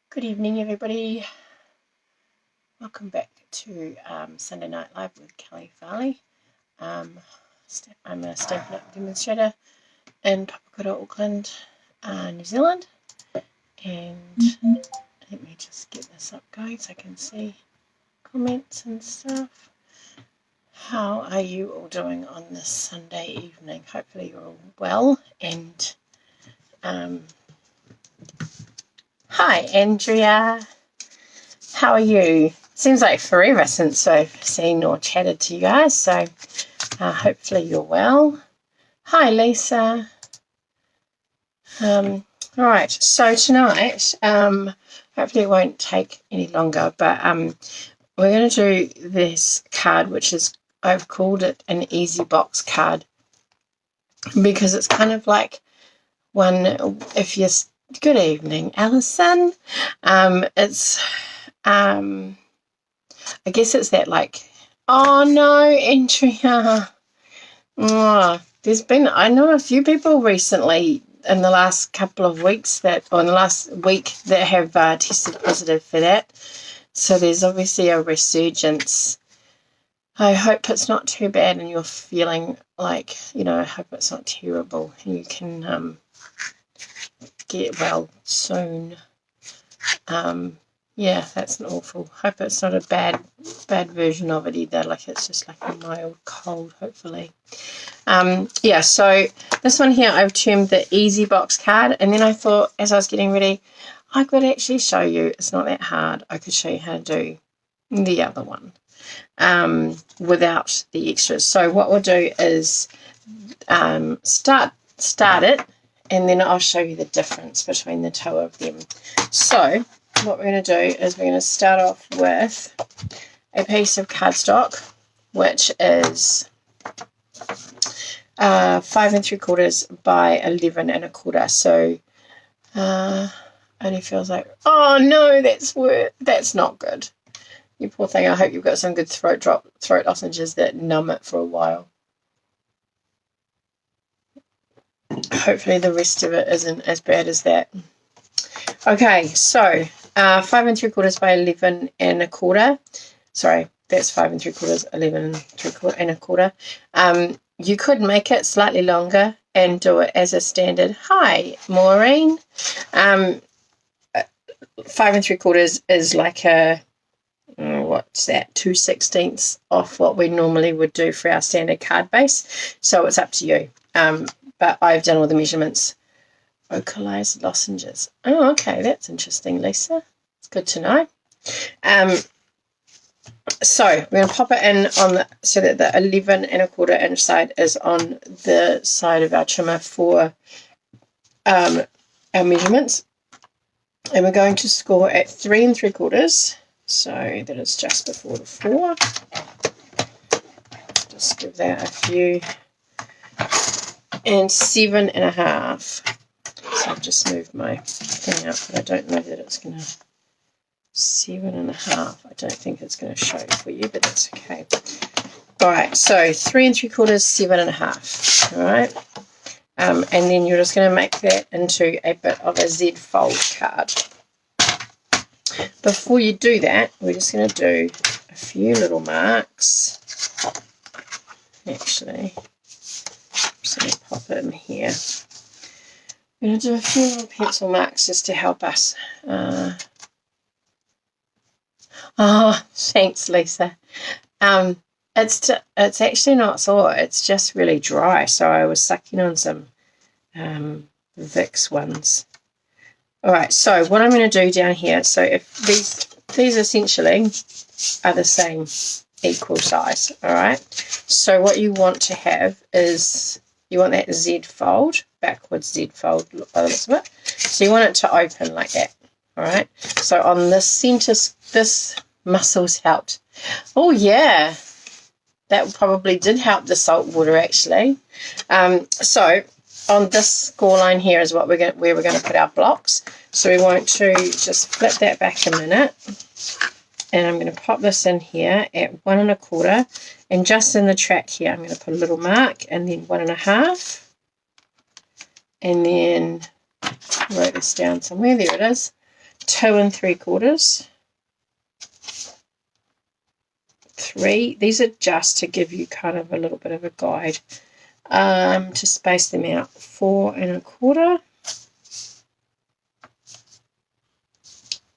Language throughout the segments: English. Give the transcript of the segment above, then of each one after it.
Good evening, everybody. Welcome back to Sunday Night Live with Kelley Farley. I'm a Stampin Demonstrator in Papakura, Auckland, New Zealand. And let me just get this up going so I can see comments and stuff. How are you all doing on this Sunday evening? Hopefully you're all well. And hi, Andrea. How are you? Seems like forever since I've seen or chatted to you guys, so hopefully you're well. Hi, Lisa. All right, so tonight, hopefully it won't take any longer, but we're going to do this card, which is, I've called it an easy box card, because it's kind of like one, if you're, good evening, Alison. It's, I guess it's that like, oh no, Andrea. Oh, there's been, I know a few people recently in the last couple of weeks or in the last week that have tested positive for that. So there's obviously a resurgence. I hope it's not too bad and you're feeling like, I hope it's not terrible and you can get well soon. Yeah, that's an awful. Hope it's not a bad version of it either. Like it's just like a mild cold, hopefully. Yeah, so this one here I've termed the easy box card, and then I thought as I was getting ready, I could actually show you. It's not that hard. I could show you how to do the other one without the extras. So what we'll do is start it, and then I'll show you the difference between the two of them. So what we're going to do is we're going to start off with a piece of cardstock, which is 5 3/4 by 11 1/4. So only feels like, oh no, that's not good. You poor thing. I hope you've got some good throat lozenges that numb it for a while. Hopefully the rest of it isn't as bad as that. Okay, so 5 3/4 by 11 1/4. Sorry, that's 5 3/4, 11 1/4. You could make it slightly longer and do it as a standard. Hi, Maureen. 5 3/4 is like a, what's that, 2/16 off what we normally would do for our standard card base. So it's up to you. But I've done all the measurements. Vocalized lozenges. Oh, okay, that's interesting, Lisa. It's good to know. So we're going to pop it in so that the 11 1/4 inch side is on the side of our trimmer for our measurements, and we're going to score at 3 3/4, so that is just before the 4. Just give that a few, and 7 1/2. So I've just moved my thing out, but I don't know that it's going to. 7 1/2. I don't think it's going to show for you, but that's okay. All right, so 3 3/4, 7 1/2. All right, and then you're just going to make that into a bit of a Z fold card. Before you do that, we're just going to do a few little marks. Actually, I'm just going to pop it in here. I'm going to do a few little pencil marks just to help us. Oh, thanks, Lisa. It's actually not sore. It's just really dry. So I was sucking on some Vicks ones. All right. So what I'm going to do down here. So if these essentially are the same equal size. All right. So what you want to have is you want that Z fold, backwards Z fold by the looks of it. So you want it to open like that. All right. So on the center, this muscles helped. Oh yeah, that probably did help the salt water actually. So on this score line here is where we're going to put our blocks. So we want to just flip that back a minute, and I'm going to pop this in here at 1 1/4, and just in the track here I'm going to put a little mark, and then 1 1/2, and then write this down somewhere. There it is. 2 3/4, 3. These are just to give you kind of a little bit of a guide to space them out. 4 1/4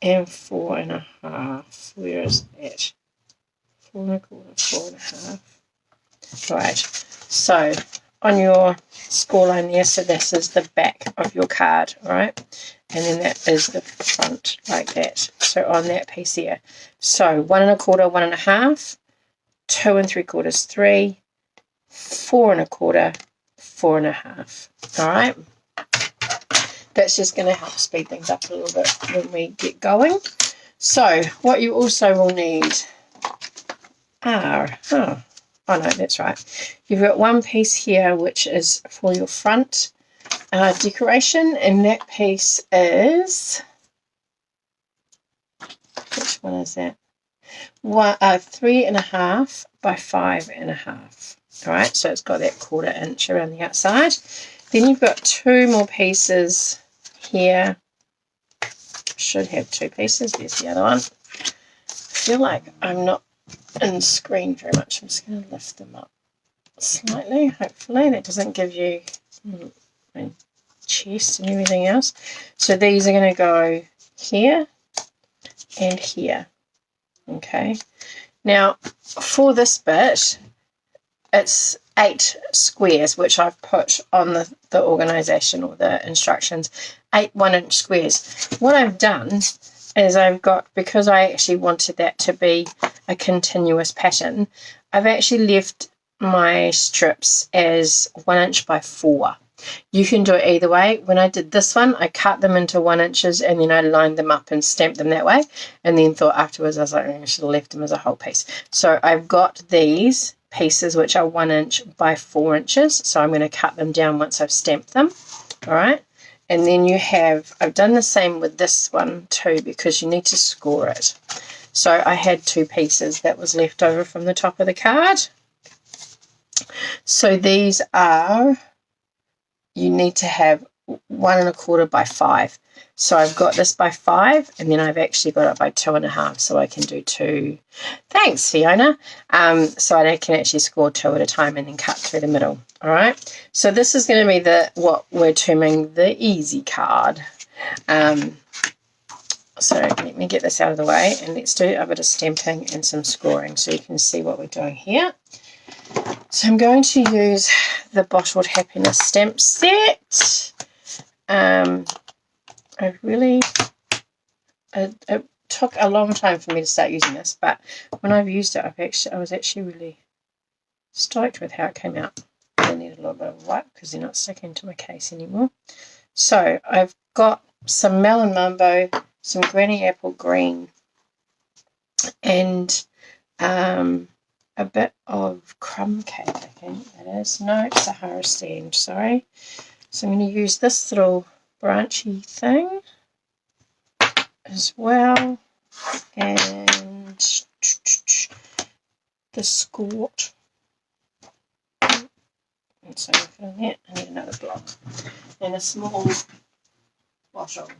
and 4 1/2. Where is that? 4 1/4, 4 1/2. Right, so on your score line there, so this is the back of your card, all right, and then that is the front, like that. So on that piece here, so 1 1/4, 1 1/2, 2 3/4, 3, 4 1/4, 4 1/2. All right, that's just going to help speed things up a little bit when we get going. So what you also will need are, oh no, that's right. You've got one piece here which is for your front decoration, and that piece is, which one is that? 3 1/2 by 5 1/2. All right, so it's got that 1/4 inch around the outside. Then you've got 2 more pieces here. Should have 2 pieces. There's the other one. I feel like I'm not in screen very much. I'm just going to lift them up slightly. Hopefully that doesn't give you my chest and everything else. So these are going to go here and here. Okay. Now for this bit, it's 8 squares, which I've put on the organisation or the instructions, 8 1-inch squares. What I've done is I've got, because I actually wanted that to be a continuous pattern, I've actually left my strips as 1 inch by 4. You can do it either way. When I did this one, I cut them into 1 inches and then I lined them up and stamped them that way, and then thought afterwards I was like, I should have left them as a whole piece. So I've got these pieces which are 1 inch by 4 inches, so I'm going to cut them down once I've stamped them. All right, and then you have, I've done the same with this one too, because you need to score it. So I had 2 pieces that was left over from the top of the card. So these are, you need to have 1 1/4 by 5. So I've got this by 5, and then I've actually got it by 2 1/2, so I can do 2. Thanks, Fiona. So I can actually score 2 at a time and then cut through the middle. All right. So this is going to be what we're terming the easy card. So let me get this out of the way, and let's do a bit of stamping and some scoring so you can see what we're doing here. So I'm going to use the Bottled Happiness stamp set. It took a long time for me to start using this, but when I've used it, I was actually really stoked with how it came out. I need a little bit of wipe because they're not sticking to my case anymore. So I've got some Melon Mambo, some Granny Apple Green, and a bit of crumb cake, I think that is. No, Sahara Sand, sorry. So I'm going to use this little branchy thing as well, and the squirt. And so for that, I need another block and a small bottle.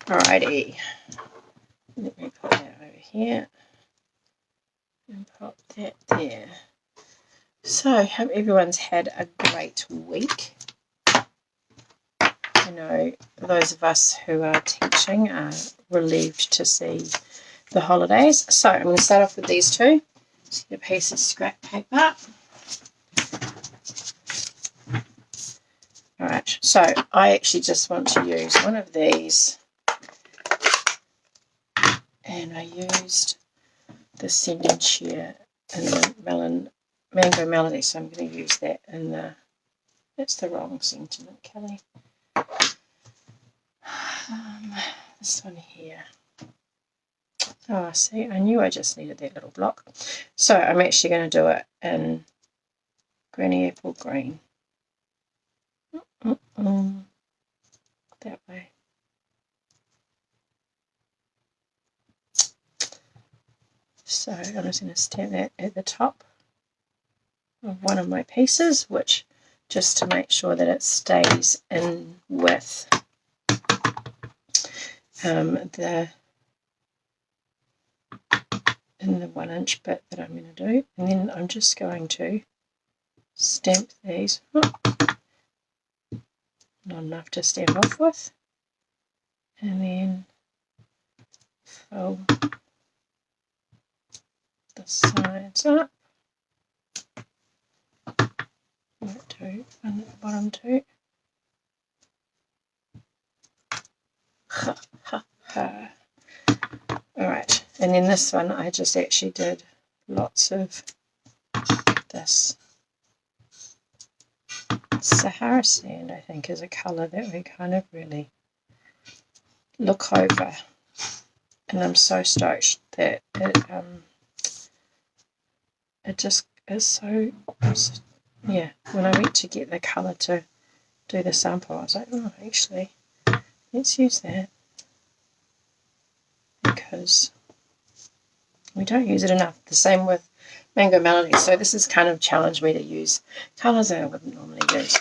Alrighty, let me put that over here and pop that there. So I hope everyone's had a great week. I know those of us who are teaching are relieved to see the holidays. So I'm going to start off with these 2. Just get a piece of scrap paper. Alright, so I actually just want to use one of these, and I used the Sending Chair in the Mango Melody, so I'm going to use that in the, that's the wrong sentiment, Kelley. This one here. Oh, see, I knew I just needed that little block. So I'm actually going to do it in Granny Apple Green. That way. So I'm just going to stamp that at the top of one of my pieces, which just to make sure that it stays in with the 1-inch bit that I'm going to do, and then I'm just going to stamp these. Not enough to stamp off with, and then fill the sides up. And at the bottom too. Alright, and then this one I just actually did lots of this Sahara Sand, I think, is a colour that we kind of really look over, and I'm so stoked that it just is so, yeah, when I went to get the colour to do the sample, I was like, oh, actually, let's use that, because we don't use it enough. The same with Mango Melody. So this has kind of challenged me to use colours that I wouldn't normally use.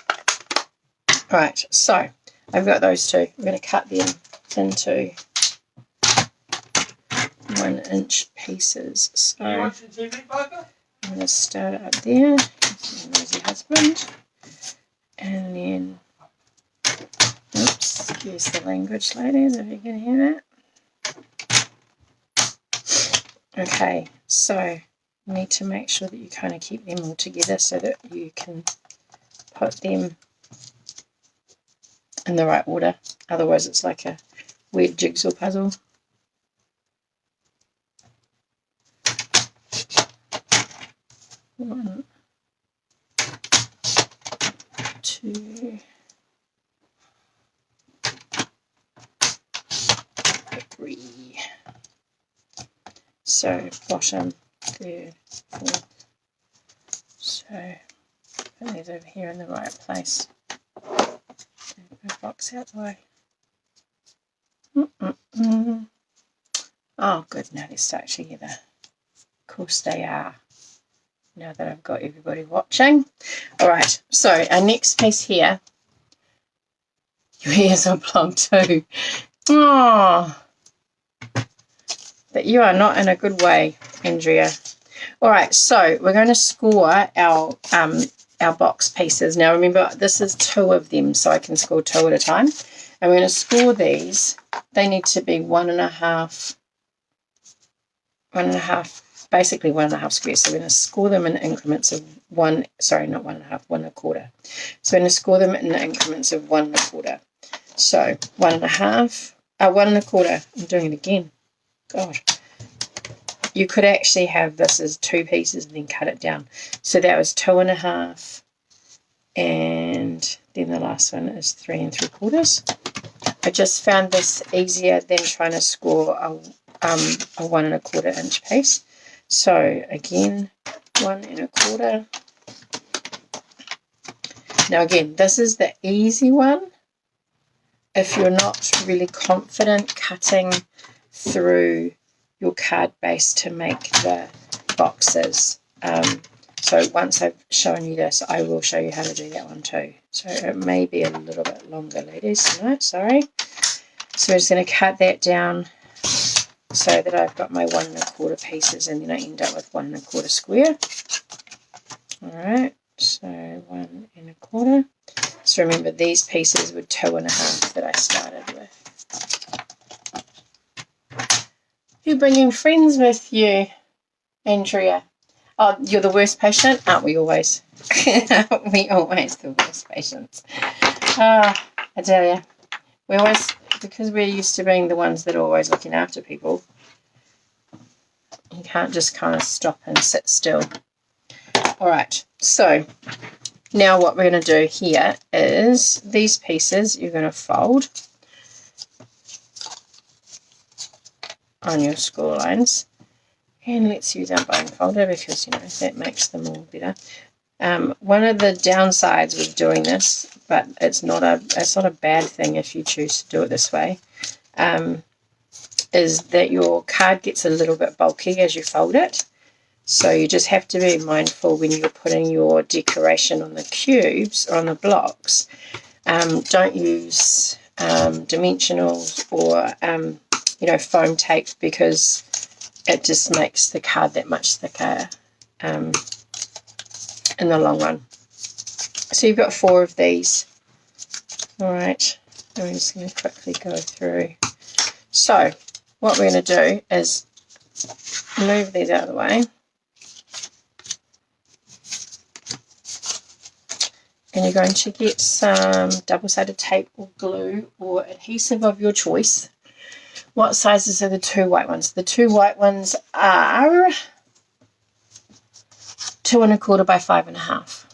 Right, so I've got those two. I'm going to cut them into 1-inch pieces. So I'm going to start it up there, noisy husband, and then, oops, excuse the language, ladies, if you can hear that. Okay, so you need to make sure that you kind of keep them all together so that you can put them in the right order. Otherwise it's like a weird jigsaw puzzle. One, two, three. So bottom, third, fourth. So put these over here in the right place. Move box out the way. Oh, good. Now they're stuck together. Of course they are. Now that I've got everybody watching. Alright, so our next piece here. Your ears are plugged too. Oh, but you are not in a good way, Andrea. Alright, so we're going to score our box pieces. Now remember, this is 2 of them, so I can score 2 at a time. And we're going to score these. They need to be 1.5, basically 1.5 squares. So we're going to score them in increments of 1, sorry, not 1.5, 1.25. So we're going to score them in increments of 1.25. So 1.5, 1.25. I'm doing it again. God. You could actually have this as 2 pieces and then cut it down. So that was 2.5, and then the last one is 3 3/4. I just found this easier than trying to score a 1.25 inch piece. So again, 1.25. Now again, this is the easy one. If you're not really confident cutting through your card base to make the boxes. So once I've shown you this, I will show you how to do that one too. So it may be a little bit longer, ladies. No, sorry. So we're just going to cut that down so that I've got my 1.25 pieces, and then I end up with 1.25 square. Alright, so 1.25. So remember, these pieces were 2.5 that I started with. You're bringing friends with you, Andrea. Oh, you're the worst patient? Aren't we always? Aren't we always the worst patients? I tell you, we always, because we're used to being the ones that are always looking after people, you can't just kind of stop and sit still. Alright, so now what we're going to do here is these pieces you're going to fold on your score lines, and let's use our bone folder because, you know, that makes them all better. One of the downsides with doing this, but it's not a bad thing if you choose to do it this way, is that your card gets a little bit bulky as you fold it. So you just have to be mindful when you're putting your decoration on the cubes or on the blocks. Don't use dimensionals or foam tape, because it just makes the card that much thicker in the long run. So you've got 4 of these. All right, I'm just going to quickly go through. So what we're going to do is move these out of the way. And you're going to get some double-sided tape or glue or adhesive of your choice. What sizes are the 2 white ones? The 2 white ones are 2 1/4 by 5 1/2.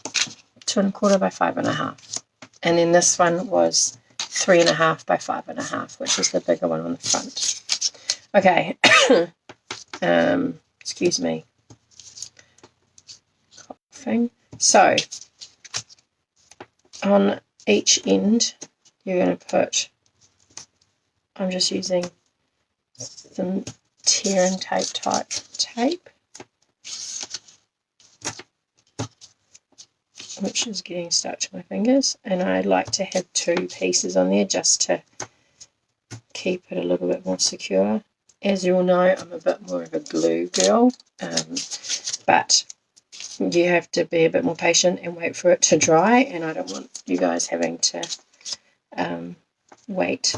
2 1/4 by 5 1/2. And then this one was 3 1/2 by 5 1/2, which is the bigger one on the front. Okay. Excuse me. Coughing. So on each end, you're going to put, I'm just using some tear and tape type tape, which is getting stuck to my fingers, and I like to have 2 pieces on there just to keep it a little bit more secure. As you all know, I'm a bit more of a glue girl, but you have to be a bit more patient and wait for it to dry, and I don't want you guys having to wait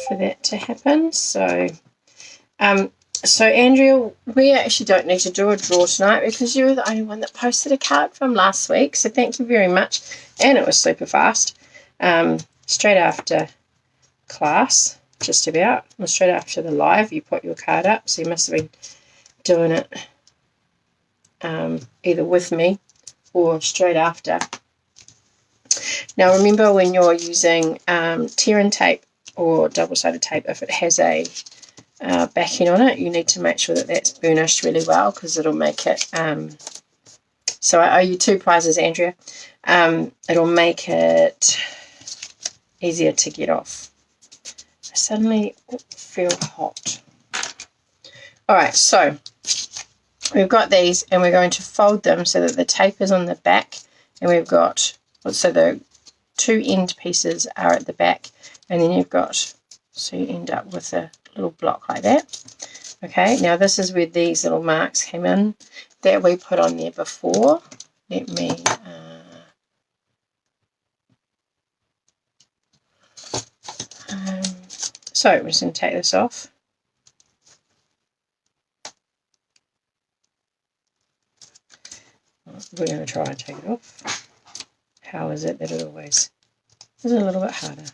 for that to happen. So Andrea, we actually don't need to do a draw tonight because you were the only one that posted a card from last week, so thank you very much. And it was super fast. Straight after class, just about, or straight after the live, you put your card up, so you must have been doing it either with me or straight after. Now remember, when you're using tear and tape or double-sided tape, if it has a backing on it, you need to make sure that that's burnished really well, because it'll make it so I owe you 2 prizes, Andrea. It'll make it easier to get off. I suddenly feel hot. Alright, so we've got these, and we're going to fold them so that the tape is on the back, and we've got, so the 2 end pieces are at the back, and then you've got, so you end up with a little block like that. Okay, now this is where these little marks came in that we put on there before. Let me so we're just going to take this off. We're going to try and take it off. How is it that it always is a little bit harder?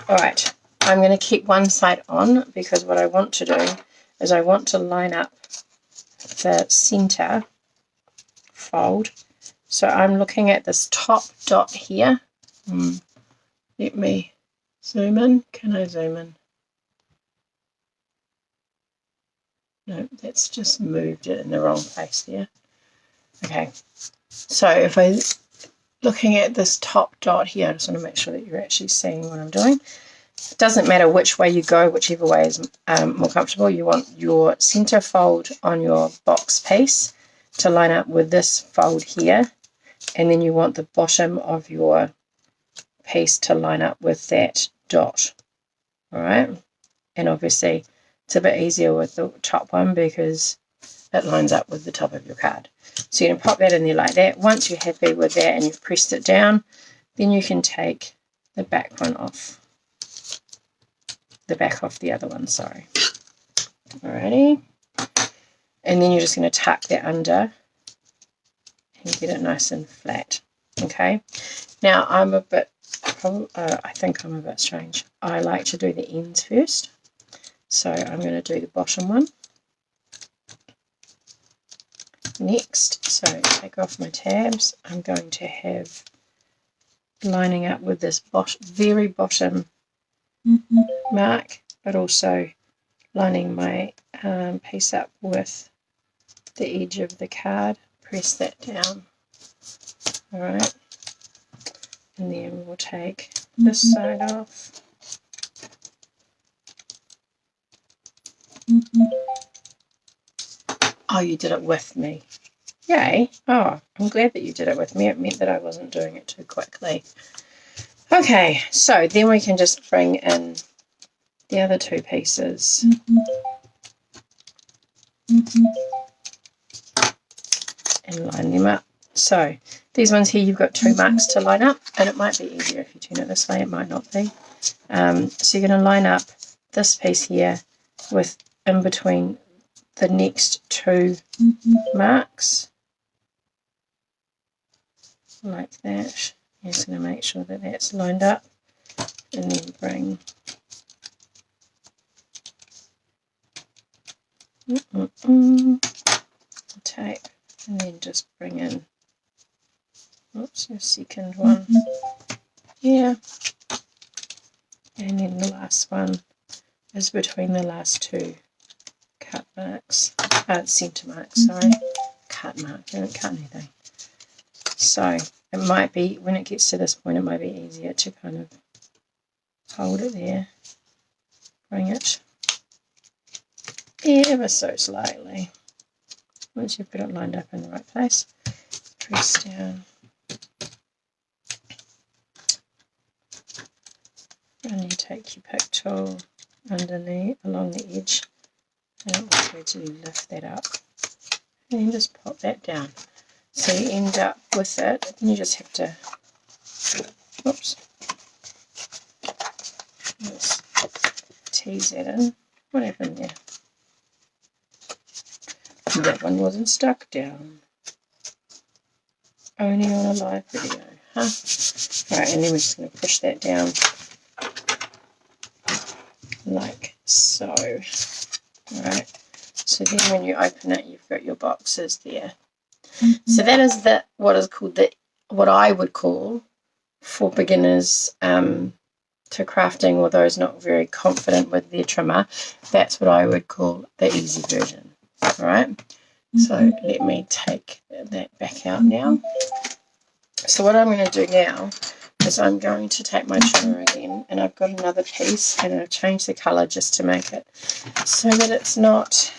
Alright, I'm going to keep one side on, because what I want to do is I want to line up the center fold. So I'm looking at this top dot here. Let me zoom in. Can I zoom in? No, that's just moved it in the wrong place there. Okay, so if I'm looking at this top dot here, I just want to make sure that you're actually seeing what I'm doing. It doesn't matter which way you go, whichever way is more comfortable. You want your center fold on your box piece to line up with this fold here, and then you want the bottom of your piece to line up with that dot. All right, and obviously it's a bit easier with the top one because it lines up with the top of your card. So you're going to pop that in there like that. Once you're happy with that and you've pressed it down, then you can take the back one off. The back off the other one, sorry. Alrighty. And then you're just going to tuck that under and get it nice and flat. Okay. Now I'm a bit, I think I'm a bit strange. I like to do the ends first. So I'm going to do the bottom one next. So take off my tabs. I'm going to have lining up with this very bottom mark, but also lining my piece up with the edge of the card. Press that down. Alright, and then we'll take this side off. Oh, you did it with me. Yay. Oh, I'm glad that you did it with me. It meant that I wasn't doing it too quickly. Okay, so then we can just bring in the other two pieces. And line them up. So these ones here, you've got 2 marks to line up, and it might be easier if you turn it this way, it might not be. So you're going to line up this piece here with in between the next 2 marks, like that. You're just going to make sure that that's lined up, and then bring tape, and then just bring in, oops, your second one here, and then the last one is between the last 2 cut marks, centre marks, sorry, cut mark, you don't cut anything. So it might be, when it gets to this point, it might be easier to kind of hold it there, bring it ever so slightly. Once you've got it lined up in the right place, press down, and you take your pick tool underneath, along the edge, and it will gradually lift that up, and then just pop that down. So you end up with it, and you just have to, oops, just tease that in. What happened there? That one wasn't stuck down. Only on a live video, huh? Right, and then we're just going to push that down like so. Right, so then when you open it, you've got your boxes there. So that is what I would call, for beginners to crafting, or those not very confident with their trimmer, that's what I would call the easy version. All right, so let me take that back out now. So what I'm going to do now is I'm going to take my trimmer again, and I've got another piece, and I've changed the colour just to make it so that it's not,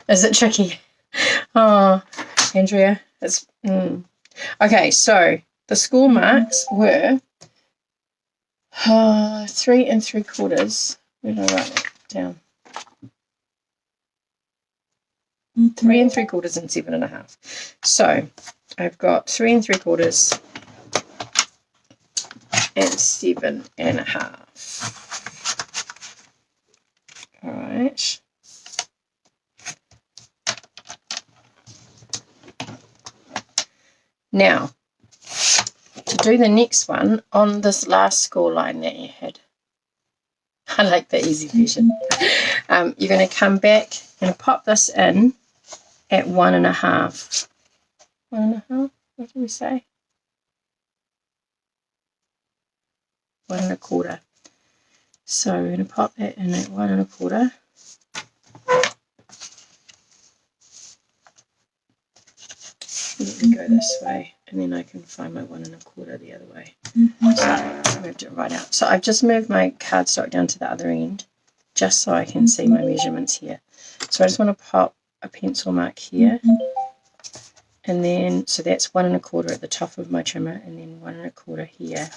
is it tricky? Oh, Andrea, it's, okay, so the score marks were 3 3/4. Where did I write that down? 3 3/4 and 7.5. So I've got 3 3/4 and 7.5. All right. Now, to do the next one on this last score line that you had, I like the easy version. You're going to come back and pop this in at 1.5. 1.5? What did we say? 1 1/4. So we're going to pop that in at 1 1/4. Let me go this way, and then I can find my 1 1/4 the other way. So I moved it right out. So I've just moved my cardstock down to the other end, just so I can see my measurements here. So I just want to pop a pencil mark here, and then, so that's 1 1/4 at the top of my trimmer, and then 1 1/4 here.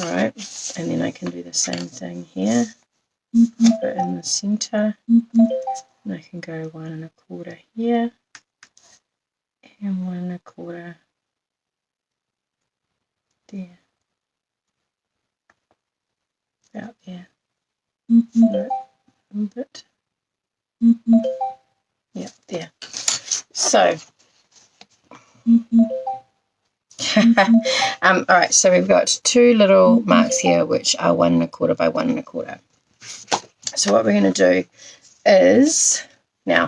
All right, and then I can do the same thing here. Put it in the center, and I can go 1 1/4 here, and 1 1/4 there, about there, right, a bit, yeah, there. So, all right, so we've got 2 little marks here, which are 1 1/4 by 1 1/4. So what we're going to do is, now,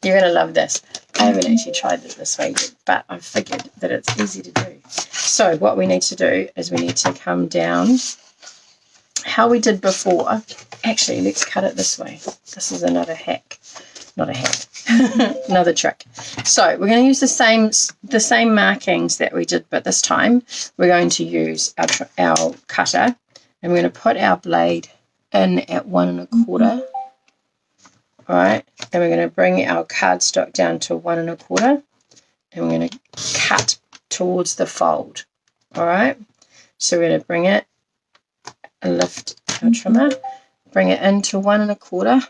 you're going to love this. I haven't actually tried it this way yet, but I've figured that it's easy to do. So what we need to do is we need to come down how we did before. Actually, let's cut it this way. This is another hack. Not a hack. Another trick. So we're going to use the same markings that we did, but this time we're going to use our cutter, and we're going to put our blade in at 1 1/4. Alright, and we're going to bring our cardstock down to 1 1/4, and we're going to cut towards the fold. Alright, so we're going to bring it and lift our trimmer, bring it into 1 1/4.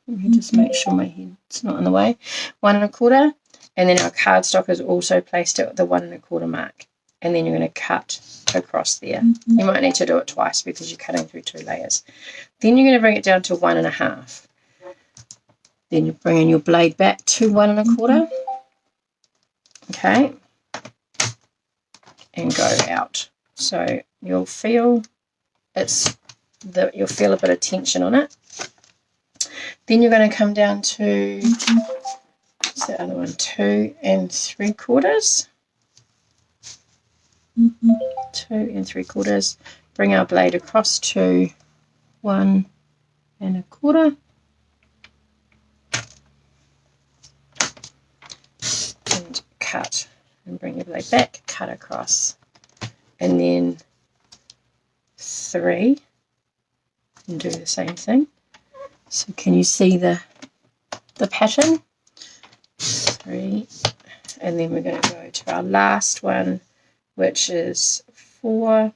Let me just make sure my head's not in the way. 1 1/4, and then our cardstock is also placed at the 1 1/4 mark. And then you're going to cut across there. You might need to do it twice because you're cutting through 2 layers. Then you're going to bring it down to 1 1/2. Then you bring in your blade back to 1 1/4. Okay. And go out. So you'll feel you'll feel a bit of tension on it. Then you're going to come down to, what's the other one? 2 3/4. 2 3/4. Bring our blade across to 1 1/4. And cut. And bring your blade back, cut across. And then 3. And do the same thing. So can you see the pattern? 3. And then we're going to go to our last one, which is 4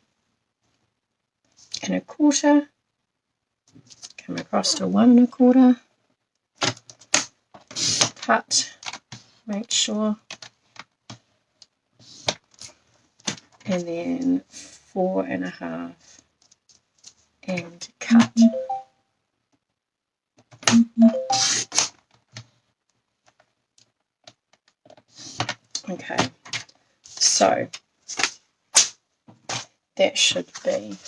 1/4. Come across to 1 1/4. Cut. Make sure. And then 4 1/2. And cut. Okay, so that should be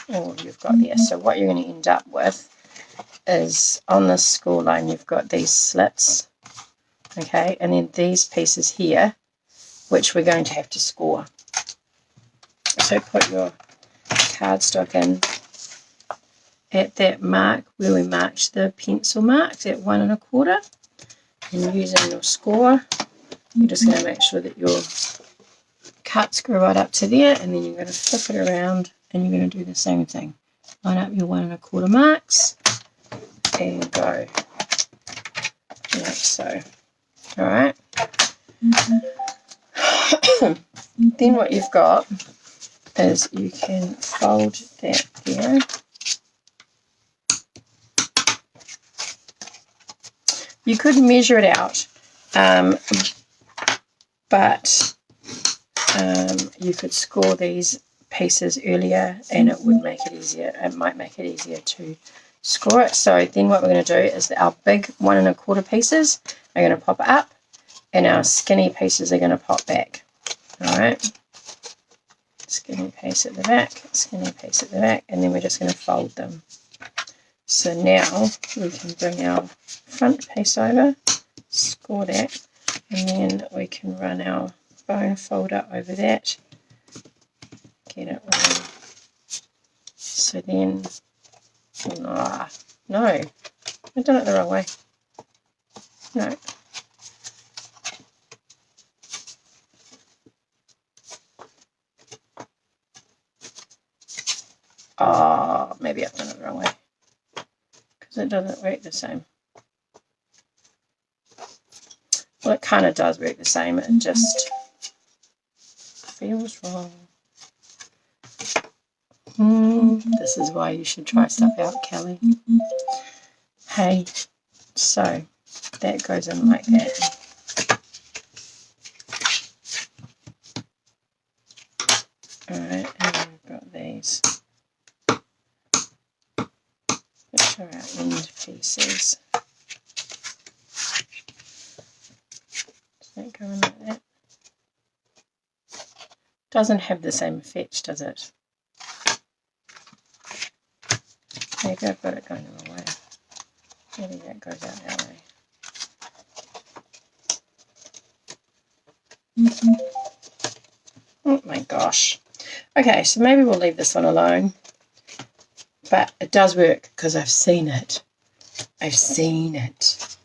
all you've got there. So what you're going to end up with is on this score line you've got these slits, okay, and then these pieces here which we're going to have to score. So put your cardstock in at that mark where we marked the pencil marks at 1 1/4, and using your score you're just going to make sure that your cuts go right up to there, and then you're going to flip it around and you're going to do the same thing. Line up your 1 1/4 marks and go like so. Alright. Then what you've got is you can fold that there. You could measure it out, but you could score these pieces earlier and it would make it easier. It might make it easier to score it. So then what we're going to do is our big 1 1/4 pieces are going to pop up and our skinny pieces are going to pop back. Alright, skinny piece at the back, skinny piece at the back, and then we're just going to fold them. So now we can bring our front piece over, score that, and then we can run our bone folder over that, get it on. So then, no, I've done it the wrong way. No. Oh, maybe I've done it the wrong way, because it doesn't work the same. Well, it kind of does work the same, it just feels wrong. This is why you should try stuff out, Kelley. Hey, so that goes in like that. Alright, and we've got these, which are our end pieces. Does that go in like that? Doesn't have the same effect, does it? Maybe I've got it going the wrong way. Maybe that goes out that way. Oh my gosh. Okay, so maybe we'll leave this one alone. But it does work because I've seen it. I've seen it.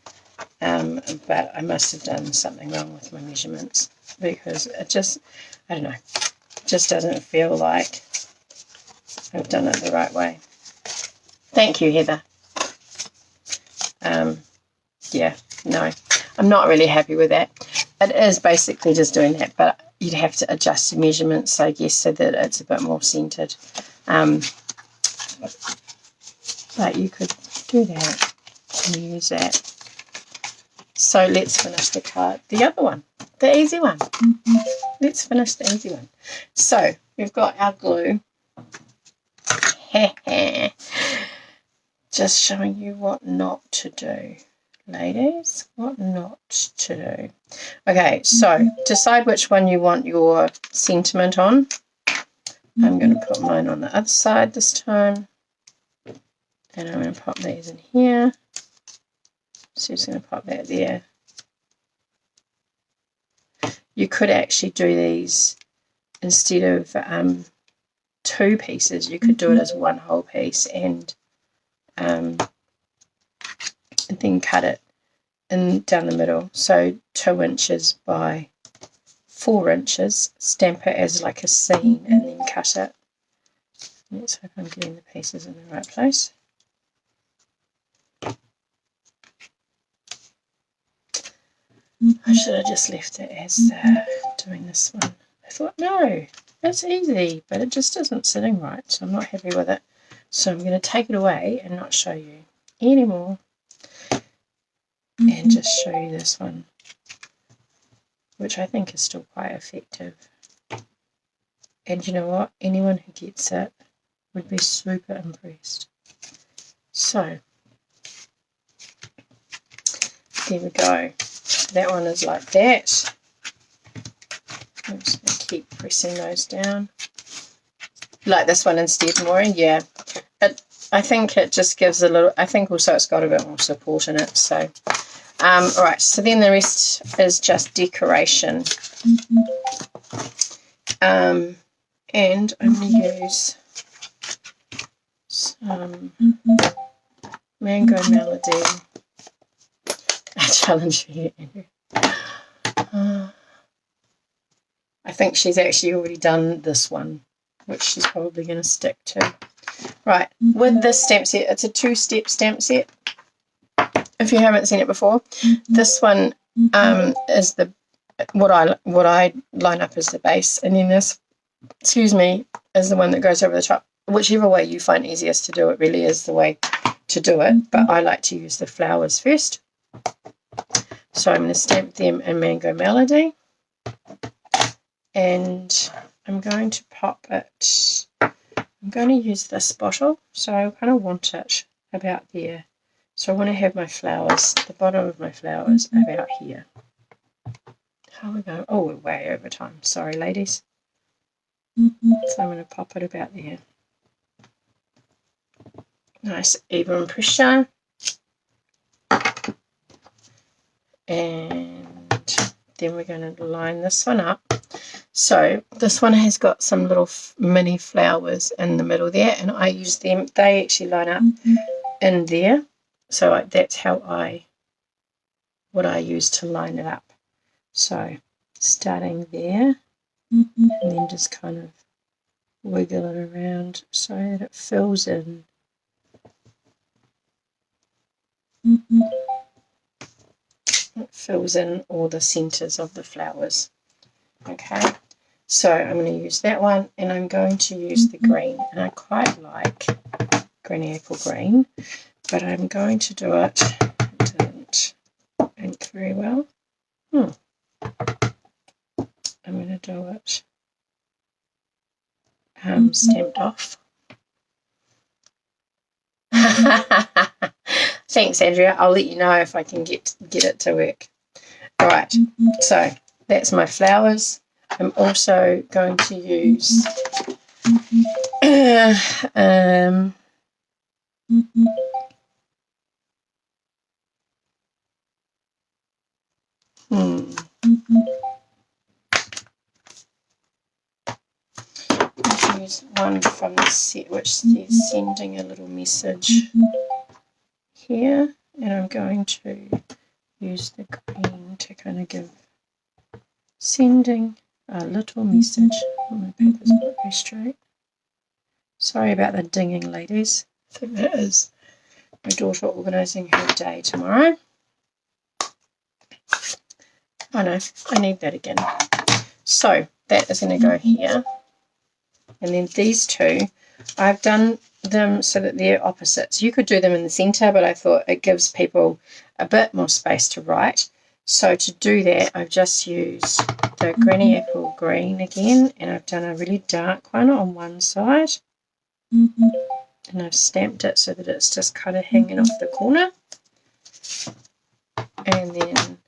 But I must have done something wrong with my measurements, because it just, I don't know, it just doesn't feel like I've done it the right way. Thank you, Heather. Yeah, no, I'm not really happy with that. It is basically just doing that, but you'd have to adjust the measurements, I guess, so that it's a bit more centered. But you could do that and use that. So let's finish the card. The other one, the easy one. Let's finish the easy one. So we've got our glue. Just showing you what not to do, ladies. What not to do. Okay, so decide which one you want your sentiment on. I'm going to put mine on the other side this time. And I'm going to pop these in here. So just going to pop that there. You could actually do these instead of 2 pieces. You could do it as one whole piece and then cut it in down the middle. So 2 inches by 4 inches. Stamp it as like a seam and then cut it. Let's hope I'm getting the pieces in the right place. I should have just left it as doing this one. I thought, no, it's easy, but it just isn't sitting right, so I'm not happy with it. So I'm going to take it away and not show you anymore and just show you this one, which I think is still quite effective. And you know what? Anyone who gets it would be super impressed. So there we go. That one is like that. I'm just going to keep pressing those down. Like this one instead, Maureen. Yeah. I think it just gives a little, I think also it's got a bit more support in it. So, alright, so then the rest is just decoration. And I'm going to use some Mango Melody. I challenge you, Andrew. I think she's actually already done this one, which she's probably going to stick to. Right, with this stamp set, it's a 2-step stamp set. If you haven't seen it before, this one is the what I line up as the base, and then this, excuse me, is the one that goes over the top. Whichever way you find easiest to do it really is the way to do it, but I like to use the flowers first. So I'm going to stamp them in Mango Melody, and I'm going to pop it. I'm going to use this bottle, so I kind of want it about there. So I want to have my flowers, the bottom of my flowers, about here. How are we going? Oh, we're way over time. Sorry, ladies. So I'm going to pop it about there. Nice even pressure. And then we're going to line this one up. So this one has got some little mini flowers in the middle there, and I use them. They actually line up in there. So that's how what I use to line it up. So starting there, and then just kind of wiggle it around so that it fills in. It fills in all the centers of the flowers. Okay, so I'm going to use that one, and I'm going to use the green, and I quite like Granny Apple Green, but I'm going to do it. It didn't ink very well. I'm going to do it stamped off. Thanks, Andrea. I'll let you know if I can get it to work. All right, so that's my flowers. I'm also going to use use one from the set which is sending a little message here, and I'm going to use the green to kind of give sending a little message. Oh, my paper's not very straight. Sorry about the dinging, ladies. I think that is my daughter organising her day tomorrow. Oh no, I need that again. So that is going to go here. And then these two, I've done them so that they're opposites. You could do them in the centre, but I thought it gives people a bit more space to write. So to do that, I've just used the Granny Apple Green again, and I've done a really dark one on one side. And I've stamped it so that it's just kind of hanging off the corner. And then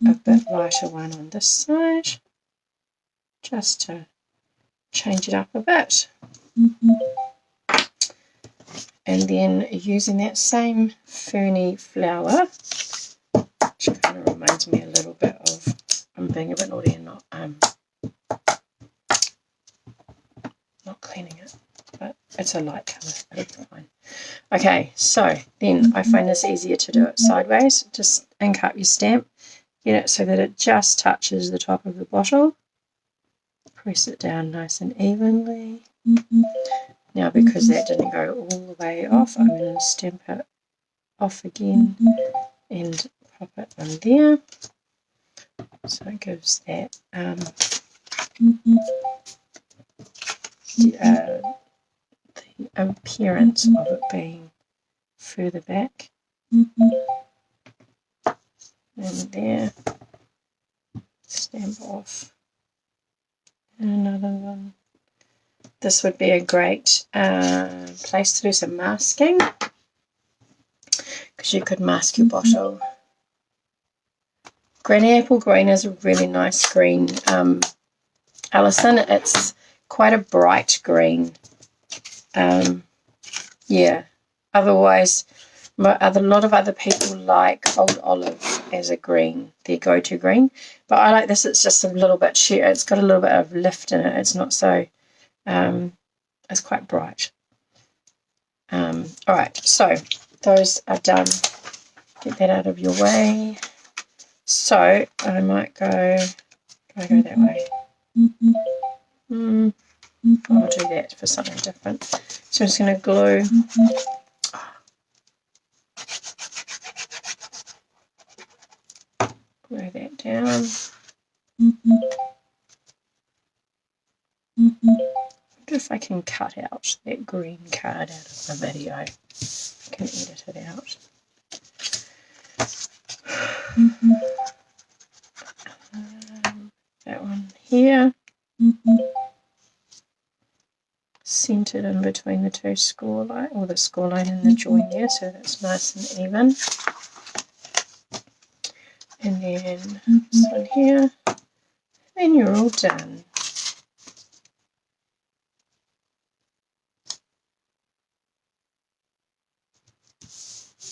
a bit lighter one on this side, just to change it up a bit. And then using that same ferny flower, which kind of reminds me a little bit of, I'm being a bit naughty and not cleaning it, but it's a light colour, it'll be fine. Okay, so then I find this easier to do it sideways. Just ink up your stamp, get it so that it just touches the top of the bottle. Press it down nice and evenly. Now, because that didn't go all the way off, I'm going to stamp it off again and pop it on there. So it gives that the appearance of it being further back. And there, stamp off. And another one. This would be a great place to do some masking, because you could mask your bottle. Granny Apple Green is a really nice green, Alison. It's quite a bright green. Yeah. Otherwise, a lot of other people like Old Olive as a green, their go-to green. But I like this. It's just a little bit sheer. It's got a little bit of lift in it. It's not so... it's quite bright. Alright, so those are done. Get that out of your way. So I might go... Do I go that way? I'll do that for something different. So I'm just going to glue... Glue that down. I wonder if I can cut out that green card out of the video. I can edit it out. That one here. Centered in between the two score line, or the score line and the join there, so that's nice and even. And then this one here. And you're all done.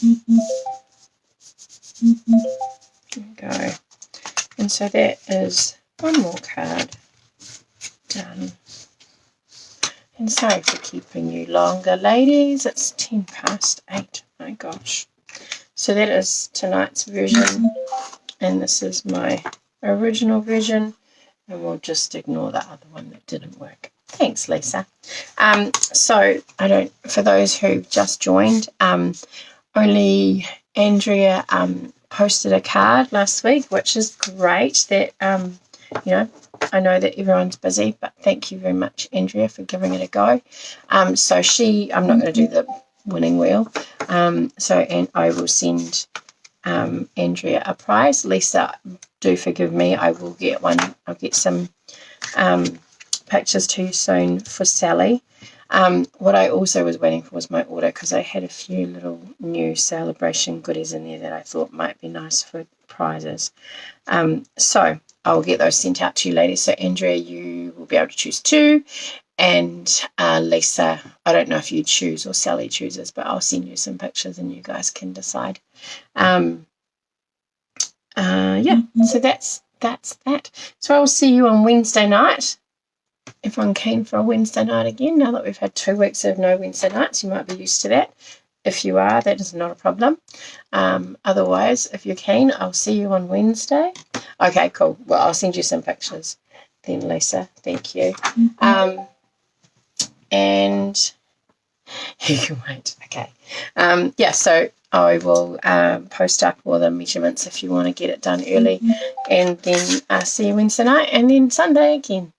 There we go. And so that is one more card done. And sorry for keeping you longer, ladies. It's 8:10. My gosh. So that is tonight's version. And this is my original version. And we'll just ignore the other one that didn't work. Thanks, Lisa. So for those who've just joined, only Andrea posted a card last week, which is great. That I know that everyone's busy, but thank you very much, Andrea, for giving it a go. I'm not going to do the winning wheel. And I will send Andrea a prize. Lisa, do forgive me. I will get one. I'll get some pictures to you soon for Sally. What I also was waiting for was my order, because I had a few little new celebration goodies in there that I thought might be nice for prizes. So I'll get those sent out to you, ladies. So Andrea, you will be able to choose 2. And Lisa, I don't know if you choose or Sally chooses, but I'll send you some pictures and you guys can decide. So that's that. So I'll see you on Wednesday night. Everyone keen for a Wednesday night again? Now that we've had 2 weeks of no Wednesday nights, you might be used to that. If you are, that is not a problem. Otherwise, if you're keen, I'll see you on Wednesday. Okay, cool. Well, I'll send you some pictures then, Lisa. Thank you. And You can wait. Okay. Yeah, so I will post up all the measurements if you want to get it done early, and then see you Wednesday night, and then Sunday again.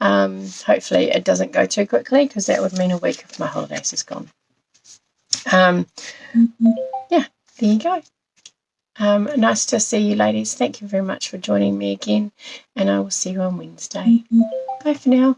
Hopefully it doesn't go too quickly, because that would mean a week of my holidays is gone. Yeah, there you go. Nice to see you, ladies. Thank you very much for joining me again, and I will see you on Wednesday. Bye for now.